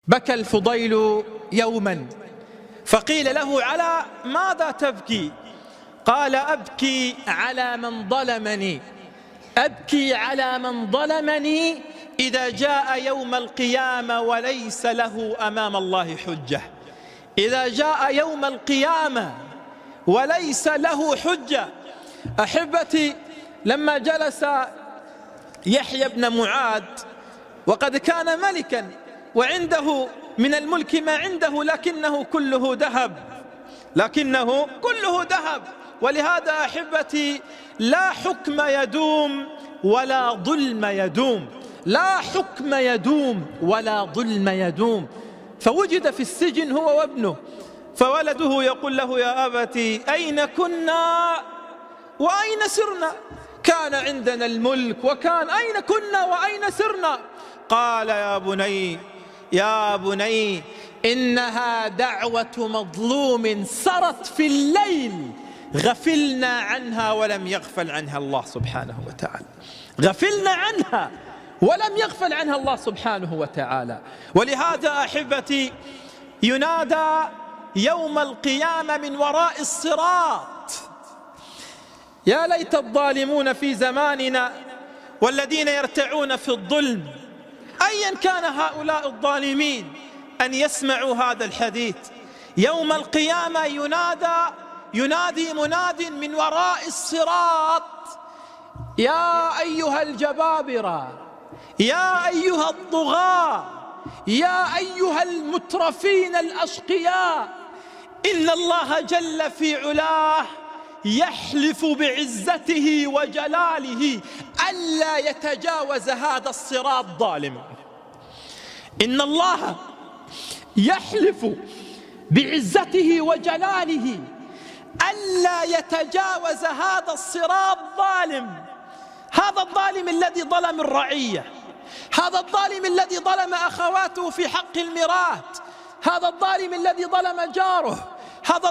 بكى الفضيل يوما فقيل له: على ماذا تبكي؟ قال: أبكي على من ظلمني، أبكي على من ظلمني إذا جاء يوم القيامة وليس له أمام الله حجة. إذا جاء يوم القيامة وليس له حجة. أحبتي، لما جلس يحيى بن معاذ وقد كان ملكا وعنده من الملك ما عنده، لكنه كله ذهب، ولهذا أحبتي لا حكم يدوم ولا ظلم يدوم، لا حكم يدوم ولا ظلم يدوم. فوجد في السجن هو وابنه، فولده يقول له: يا أبتي أين كنا وأين سرنا؟ كان عندنا الملك وكان أين كنا وأين سرنا؟ قال: يا بني إنها دعوة مظلوم سرت في الليل غفلنا عنها ولم يغفل عنها الله سبحانه وتعالى. غفلنا عنها ولم يغفل عنها الله سبحانه وتعالى. ولهذا أحبتي ينادى يوم القيامة من وراء الصراط: يا ليت الظالمون في زماننا والذين يرتعون في الظلم أيا كان هؤلاء الظالمين أن يسمعوا هذا الحديث. يوم القيامة ينادي مناد من وراء الصراط: يا أيها الجبابرة، يا أيها الطغاة، يا أيها المترفين الأشقياء، إن الله جل في علاه يحلف بعزته وجلاله ألا يتجاوز هذا الصراط ظالم. إن الله يحلف بعزته وجلاله ألا يتجاوز هذا الصراط ظالم. هذا الظالم الذي ظلم الرعية، هذا الظالم الذي ظلم أخواته في حق الميراث، هذا الظالم الذي ظلم جاره، هذا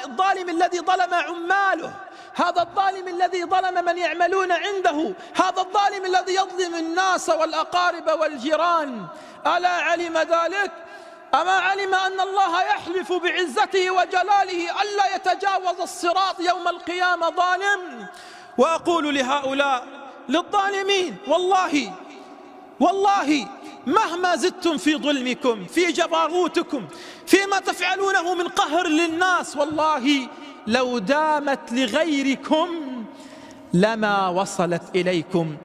الظالم الذي ظلم عماله، هذا الظالم الذي ظلم من يعملون عنده، هذا الظالم الذي يظلم الناس والأقارب والجيران. ألا علم ذلك؟ أما علم أن الله يحلف بعزته وجلاله ألا يتجاوز الصراط يوم القيامة ظالم؟ وأقول لهؤلاء للظالمين: والله مهما زدتم في ظلمكم، في جبروتكم، فيما تفعلونه من قهر للناس، والله لو دامت لغيركم لما وصلت إليكم.